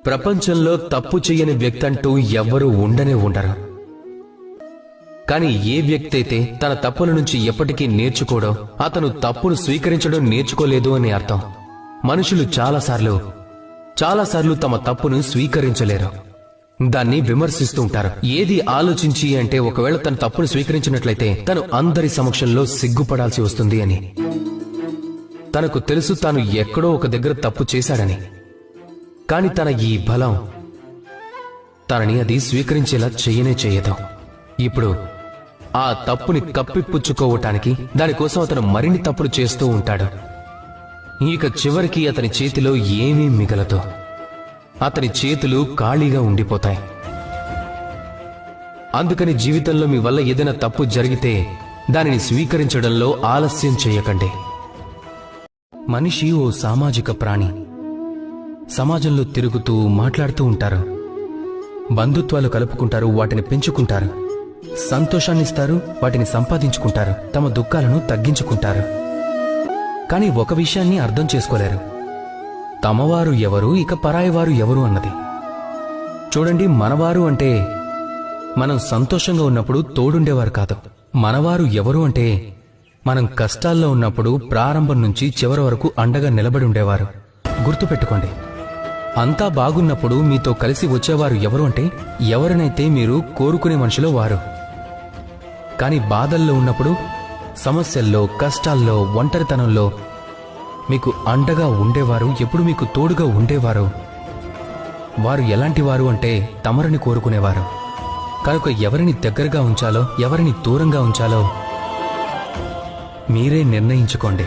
ప్రపంచంలో తప్పు చేయని వ్యక్తి అంటూ ఎవ్వరూ ఉండరు. కానీ ఏ వ్యక్తి అయితే తన తప్పుల నుంచి ఎప్పటికీ నేర్చుకోవడం, అతను తప్పును స్వీకరించడం నేర్చుకోలేదు అని అర్థం. మనుషులు చాలాసార్లు తమ తప్పును స్వీకరించలేరు, దాన్ని విమర్శిస్తూ ఉంటారు. ఏది ఆలోచించి అంటే ఒకవేళ తన తప్పును స్వీకరించినట్లయితే తను అందరి సమక్షంలో సిగ్గుపడాల్సి వస్తుంది అని. తనకు తెలుసు తాను ఎక్కడో ఒక దగ్గర తప్పు చేశాడని. కాని తన ఈ బలం తనని అది స్వీకరించేలా చేయదు. ఇప్పుడు ఆ తప్పుని కప్పిపుచ్చుకోవటానికి దానికోసం అతను మరిన్ని తప్పులు చేస్తూ ఉంటాడు. ఇక చివరికి అతని చేతిలో ఏమీ మిగలదు. అతని చేతులు ఖాళీగా ఉండిపోతాయి. అందుకని జీవితంలో మీ వల్ల ఏదైనా తప్పు జరిగితే దానిని స్వీకరించడంలో ఆలస్యం చేయకండి. మనిషి ఓ సామాజిక ప్రాణి. సమాజంలో తిరుగుతూ మాట్లాడుతూ ఉంటారు, బంధుత్వాలు కలుపుకుంటారు, వాటిని పెంచుకుంటారు, సంతోషాన్నిస్తారు, వాటిని సంపాదించుకుంటారు, తమ దుఃఖాలను తగ్గించుకుంటారు. కానీ ఒక విషయాన్ని అర్థం చేసుకోలేరు, తమవారు ఎవరు ఇక పరాయివారు ఎవరు అన్నది. చూడండి, మనవారు అంటే మనం సంతోషంగా ఉన్నప్పుడు తోడుండేవారు కాదు. మనవారు ఎవరు అంటే మనం కష్టాల్లో ఉన్నప్పుడు ప్రారంభం నుంచి చివరి వరకు అండగా నిలబడి ఉండేవారు. గుర్తుపెట్టుకోండి, అంతా బాగున్నప్పుడు మీతో కలిసి వచ్చేవారు ఎవరు అంటే ఎవరినైతే మీరు కోరుకునే మనుషులో వారు. కానీ బాధల్లో ఉన్నప్పుడు, సమస్యల్లో, కష్టాల్లో, ఒంటరితనంలో మీకు అండగా ఉండేవారు, ఎప్పుడు మీకు తోడుగా ఉండేవారు, వారు ఎలాంటి వారు అంటే తమరిని కోరుకునేవారు. కనుక ఎవరిని దగ్గరగా ఉంచాలో, ఎవరిని దూరంగా ఉంచాలో మీరే నిర్ణయించుకోండి.